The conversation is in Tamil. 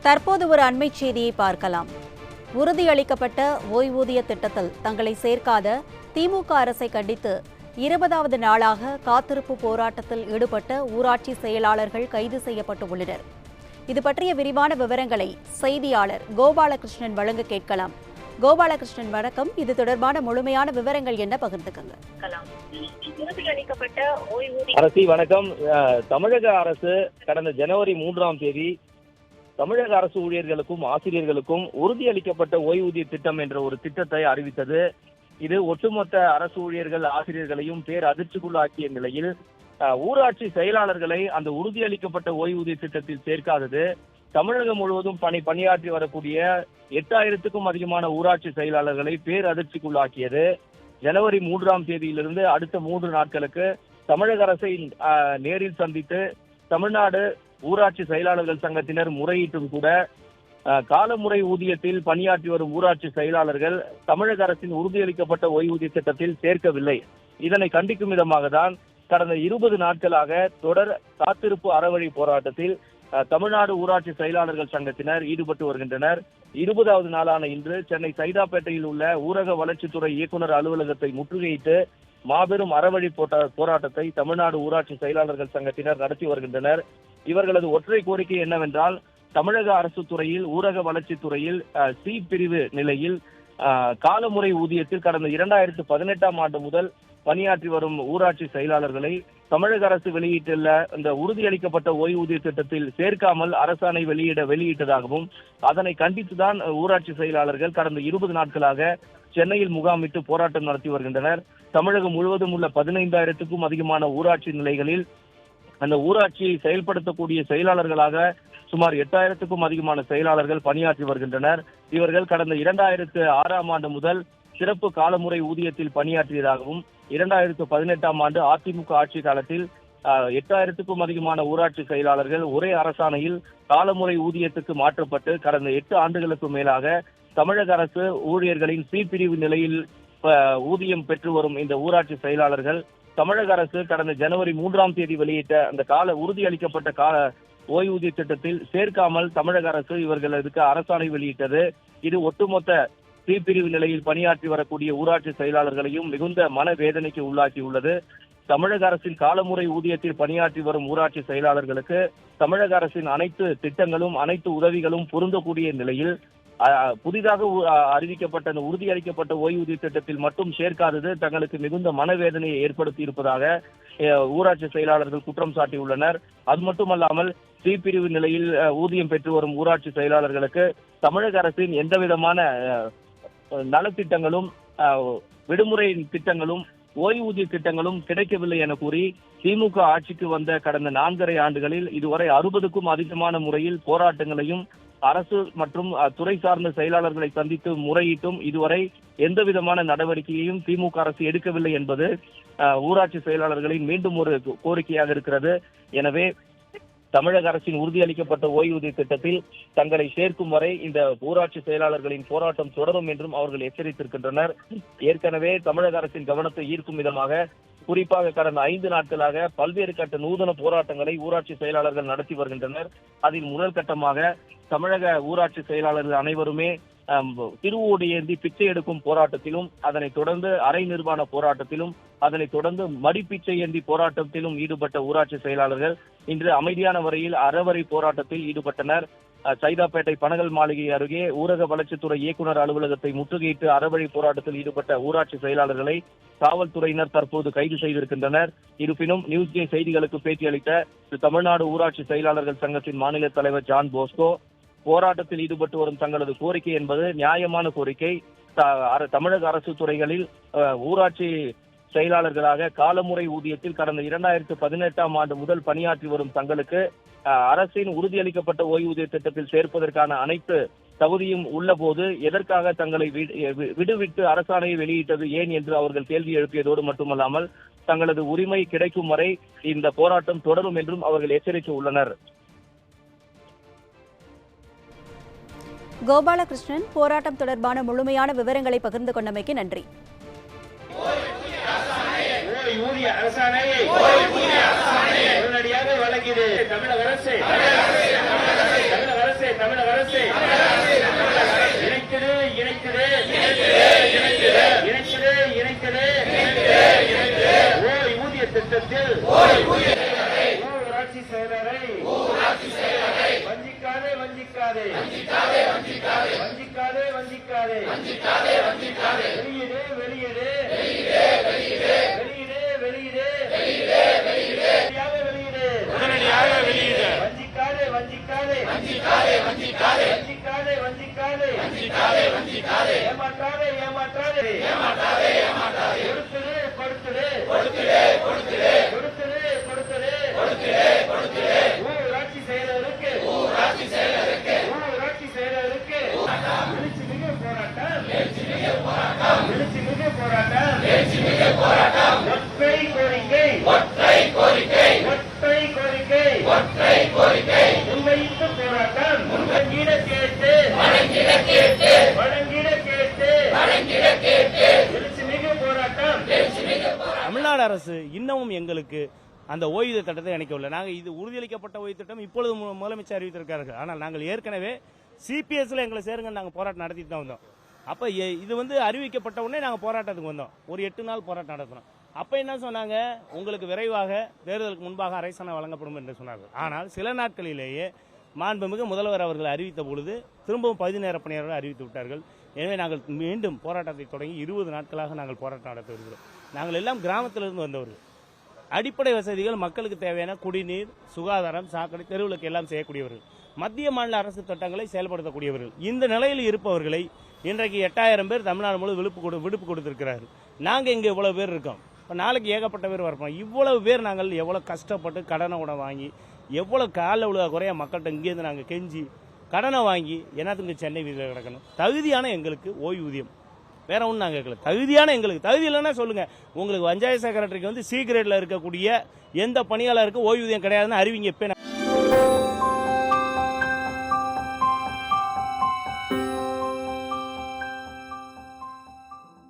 தற்போது ஒரு அண்மை செய்தியை பார்க்கலாம். உறுதியளிக்கப்பட்ட ஓய்வூதிய திட்டத்தில் தங்களை சேர்க்காத திமுக அரசை கண்டித்து 20வது நாளாக காத்திருப்பு போராட்டத்தில் ஈடுபட்ட ஊராட்சி செயலாளர்கள் கைது செய்யப்பட்டு உள்ளனர். இது பற்றிய விரிவான விவரங்களை செய்தியாளர் கோபாலகிருஷ்ணன் வழங்க கேட்கலாம். கோபாலகிருஷ்ணன் வணக்கம். இது தொடர்பான முழுமையான விவரங்கள் என்ன பகிர்ந்துக்கங்க. அரசி வணக்கம். தமிழக அரசு கடந்த ஜனவரி 3ஆம் தேதி தமிழக அரசு ஊழியர்களுக்கும் ஆசிரியர்களுக்கும் உறுதியளிக்கப்பட்ட ஓய்வூதிய திட்டம் என்ற ஒரு திட்டத்தை அறிவித்தது. இது ஒட்டுமொத்த அரசு ஊழியர்கள் ஆசிரியர்களையும் பேர் அதிர்ச்சிக்குள்ளாக்கிய நிலையில் ஊராட்சி செயலாளர்களை அந்த உறுதியளிக்கப்பட்ட ஓய்வூதிய திட்டத்தில் சேர்க்காதது தமிழகம் முழுவதும் பணியாற்றி வரக்கூடிய 8000க்கும் அதிகமான ஊராட்சி செயலாளர்களை பேர் அதிர்ச்சிக்குள்ளாக்கியது. ஜனவரி 3ஆம் தேதியிலிருந்து அடுத்த 3 நாட்களுக்கு தமிழக அரசை நேரில் சந்தித்து தமிழ்நாடு ஊராட்சி செயலாளர்கள் சங்கத்தினர் முறையீட்டும் கூட காலமுறை ஊதியத்தில் பணியாற்றி வரும் ஊராட்சி செயலாளர்கள் தமிழக அரசின் உறுதியளிக்கப்பட்ட ஓய்வூதிய திட்டத்தில் சேர்க்கவில்லை. இதனை கண்டிக்கும் விதமாக தான் கடந்த 20 நாட்களாக தொடர் காத்திருப்பு அறவழி போராட்டத்தில் தமிழ்நாடு ஊராட்சி செயலாளர்கள் சங்கத்தினர் ஈடுபட்டு வருகின்றனர். 20வது நாளான இன்று சென்னை சைதாப்பேட்டையில் உள்ள ஊரக வளர்ச்சித்துறை இயக்குநர் அலுவலகத்தை முற்றுகையிட்டு மாபெரும் அறவழி போராட்டத்தை தமிழ்நாடு ஊராட்சி செயலாளர்கள் சங்கத்தினர் நடத்தி வருகின்றனர். இவர்களது ஒற்றை கோரிக்கை என்னவென்றால், தமிழக அரசு துறையில் ஊரக வளர்ச்சித்துறையில் சி பிரிவு நிலையில் காலமுறை ஊதியத்தில் கடந்த 2018ஆம் ஆண்டு முதல் பணியாற்றி வரும் ஊராட்சி செயலாளர்களை தமிழக அரசு வெளியிட்டுள்ள இந்த உறுதியளிக்கப்பட்ட ஓய்வூதிய திட்டத்தில் சேர்க்காமல் அரசாணை வெளியிட்டதாகவும் அதனை கண்டித்துதான் ஊராட்சி செயலாளர்கள் கடந்த 20 நாட்களாக சென்னையில் முகாமிட்டு போராட்டம் நடத்தி வருகின்றனர். தமிழகம் முழுவதும் உள்ள 15,000க்கும் அதிகமான ஊராட்சி நிலைகளில் அந்த ஊராட்சியை செயல்படுத்தக்கூடிய செயலாளர்களாக சுமார் 8,000க்கும் அதிகமான செயலாளர்கள் பணியாற்றி வருகின்றனர். இவர்கள் கடந்த 2006ஆம் ஆண்டு முதல் சிறப்பு காலமுறை ஊதியத்தில் பணியாற்றியதாகவும் 2018ஆம் ஆண்டு அதிமுக ஆட்சி காலத்தில் 8,000க்கும் அதிகமான ஊராட்சி செயலாளர்கள் ஒரே அரசாணையில் காலமுறை ஊதியத்துக்கு மாற்றப்பட்டு கடந்த 8 ஆண்டுகளுக்கு மேலாக தமிழக அரசு ஊழியர்களின் சி பிரிவு நிலையில் ஊதியம் பெற்று வரும் இந்த ஊராட்சி செயலாளர்கள் தமிழக அரசு கடந்த ஜனவரி 3ஆம் தேதி வெளியிட்ட அந்த உறுதியளிக்கப்பட்ட ஓய்வூதிய திட்டத்தில் சேர்க்காமல் தமிழக அரசு இவர்களுக்கு அரசாணை வெளியிட்டது. இது ஒட்டுமொத்த சி பிரிவு நிலையில் பணியாற்றி வரக்கூடிய ஊராட்சி செயலாளர்களையும் மிகுந்த மனவேதனைக்கு உள்ளாக்கியுள்ளது. தமிழக அரசின் காலமுறை ஊதியத்தில் பணியாற்றி வரும் ஊராட்சி செயலாளர்களுக்கு தமிழக அரசின் அனைத்து திட்டங்களும் அனைத்து உதவிகளும் பொருந்தக்கூடிய நிலையில் புதிதாக அறிவிக்கப்பட்ட அந்த உறுதியளிக்கப்பட்ட ஓய்வூதிய திட்டத்தில் மட்டும் சேர்க்காதது தங்களுக்கு மிகுந்த மனவேதனையை ஏற்படுத்தி இருப்பதாக ஊராட்சி செயலாளர்கள் குற்றம் சாட்டியுள்ளனர். அது மட்டுமல்லாமல் சி பிரிவு நிலையில் ஊதியம் பெற்று வரும் ஊராட்சி செயலாளர்களுக்கு தமிழக அரசின் எந்தவிதமான நலத்திட்டங்களும் விடுமுறை திட்டங்களும் ஓய்வூதிய திட்டங்களும் கிடைக்கவில்லை என கூறி திமுக ஆட்சிக்கு வந்த கடந்த 4.5 ஆண்டுகளில் இதுவரை 60க்கும் அதிகமான முறையில் போராட்டங்களையும் அரசு மற்றும் துறை சார்ந்த செயலாளர்களை சந்தித்து முறையிட்டும் இதுவரை எந்த விதமான நடவடிக்கையையும் திமுக அரசு எடுக்கவில்லை என்பது ஊராட்சி செயலாளர்களின் மீண்டும் ஒரு கோரிக்கையாக இருக்கிறது. எனவே தமிழக அரசின் உறுதியளிக்கப்பட்ட ஓய்வூதிய திட்டத்தில் தங்களை சேர்க்கும் வரை இந்த ஊராட்சி செயலாளர்களின் போராட்டம் தொடரும் என்றும் அவர்கள் எச்சரித்திருக்கின்றனர். ஏற்கனவே தமிழக அரசின் கவனத்தை ஈர்க்கும் விதமாக குறிப்பாக கடந்த 5 நாட்களாக பல்வேறு கட்ட நூதன போராட்டங்களை ஊராட்சி செயலாளர்கள் நடத்தி வருகின்றனர். அதில் முதல் கட்டமாக தமிழக ஊராட்சி செயலாளர்கள் அனைவருமே திருவோடு ஏந்தி பிச்சை எடுக்கும் போராட்டத்திலும் அதனைத் தொடர்ந்து அரை நிர்வாண போராட்டத்திலும் அதனைத் தொடர்ந்து மடிப்பிச்சை ஏந்தி போராட்டத்திலும் ஈடுபட்ட ஊராட்சி செயலாளர்கள் இன்று அமைதியான வரையில் அறவரை போராட்டத்தில் ஈடுபட்டனர். சைதாப்பேட்டை பனகல் மாளிகை அருகே ஊரக வளர்ச்சித்துறை இயக்குநர் அலுவலகத்தை முற்றுகையிட்டு அறவழி போராட்டத்தில் ஈடுபட்ட ஊராட்சி செயலாளர்களை காவல்துறையினர் தற்போது கைது செய்திருக்கின்றனர். இருப்பினும் நியூஸ் ஜே செய்திகளுக்கு பேட்டியளித்த தமிழ்நாடு ஊராட்சி செயலாளர்கள் சங்கத்தின் மாநில தலைவர் ஜான் போஸ்கோ போராட்டத்தில் ஈடுபட்டு வரும் தங்களது கோரிக்கை என்பது நியாயமான கோரிக்கை. தமிழக அரசு துறைகளில் ஊராட்சி செயலாளர்களாக காலமுறை ஊதியத்தில் கடந்த 2018ஆம் ஆண்டு முதல் பணியாற்றி வரும் தங்களுக்கு அரசின் உறுதியளிக்கப்பட்ட ஓய்வூதிய திட்டத்தில் சேர்ப்பதற்கான அனைத்து தகுதியும் உள்ள போது எதற்காக தங்களை விடுவிட்டு அரசாணையை வெளியிட்டது ஏன் என்று அவர்கள் கேள்வி எழுப்பியதோடு மட்டுமல்லாமல் தங்களது உரிமை கிடைக்கும் வரை இந்த போராட்டம் தொடரும் என்றும் அவர்கள் எச்சரித்து உள்ளனர். கோபாலகிருஷ்ணன், போராட்டம் தொடர்பான முழுமையான விவரங்களை பகிர்ந்து கொண்டமைக்கு நன்றி. உடனடியாக வழங்கியது தமிழக அரசு தமிழக அரசு இணைக்குது இணைக்குது இணைக்குது ஓய்வூதிய திட்டத்தில் ஊராட்சி செயலரை வஞ்சிக்காதே வஞ்சிக்காதே வஞ்சிக்காதே வஞ்சிக்காதே வெளியிடு வெளியிடு வெளியிடு வெளியிடு உடனடியாக வெளியிடு வஞ்சிக்காதே வஞ்சிக்காதே வஞ்சிக்காதே ஏமாற்றாதே ஏமாற்றாதே கொடுத்துடு ஊராட்சி செயலருக்கு எழுச்சிமிகு போராட்டம் ஒற்றை கோரிக்கை உண்மையிட்டு போராட்டம் வழங்கிட கேட்டு எழுச்சிமிகு போராட்டம். தமிழ்நாடு அரசு இன்னமும் எங்களுக்கு அந்த ஓய்வூதிய திட்டத்தை இணைக்கவில்லை. நாங்கள் இது உறுதியளிக்கப்பட்ட ஓய்வு திட்டம் இப்பொழுது முதலமைச்சர் அறிவித்திருக்கார்கள். ஆனால் நாங்கள் ஏற்கனவே சிபிஎஸ்ல எங்களை சேருங்க நாங்கள் போராட்டம் நடத்திட்டு தான் வந்தோம். அப்ப இது அறிவிக்கப்பட்ட உடனே நாங்கள் போராட்டத்துக்கு வந்தோம். ஒரு 8 நாள் போராட்டம் நடத்தினோம். அப்ப என்ன சொன்னாங்க, உங்களுக்கு விரைவாக தேர்தலுக்கு முன்பாக அரசாணை வழங்கப்படும் என்று சொன்னார்கள். ஆனால் சில நாட்களிலேயே மாண்புமிகு முதல்வர் அவர்கள் அறிவித்த பொழுது திரும்பவும் பகுதி நேர பணியாளர்கள் அறிவித்து விட்டார்கள். எனவே நாங்கள் மீண்டும் போராட்டத்தை தொடங்கி 20 நாட்களாக நாங்கள் போராட்டம் நடத்தி வருகிறோம். நாங்கள் எல்லாம் கிராமத்திலிருந்து வந்தவர்கள். அடிப்படை வசதிகள் மக்களுக்கு தேவையான குடிநீர், சுகாதாரம், சாக்கடை, தெருவிளக்கு எல்லாம் செய்யக்கூடியவர்கள். மத்திய மாநில அரசு திட்டங்களை செயல்படுத்தக்கூடியவர்கள். இந்த நிலையில் இருப்பவர்களை இன்றைக்கு 8000 பேர் தமிழ்நாடு முழு விடுப்பு கொடுத்திருக்கிறார்கள். நாங்கள் இங்கே இவ்வளவு பேர் இருக்கோம். இப்போ நாளைக்கு ஏகப்பட்ட பேர் வரப்போம். இவ்வளவு பேர் நாங்கள் எவ்வளவு கஷ்டப்பட்டு கடனை கூட வாங்கி எவ்வளவு கால உலக குறைய மக்கள்கிட்ட இங்கேருந்து நாங்கள் கெஞ்சி கடனை வாங்கி என்னத்துக்கு சென்னை வீதியில் கிடக்கணும். தகுதியான எங்களுக்கு ஓய்வூதியம் வேற ஒன்றும் நாங்கள் கேட்கல. தகுதியான எங்களுக்கு தகுதி இல்லைன்னா சொல்லுங்க. உங்களுக்கு பஞ்சாயத்து செக்ரட்டரிக்கு சி கிரேட்ல இருக்கக்கூடிய எந்த பணியாளருக்கு ஓய்வூதியம் கிடையாதுன்னு அறிவிங்க. இப்ப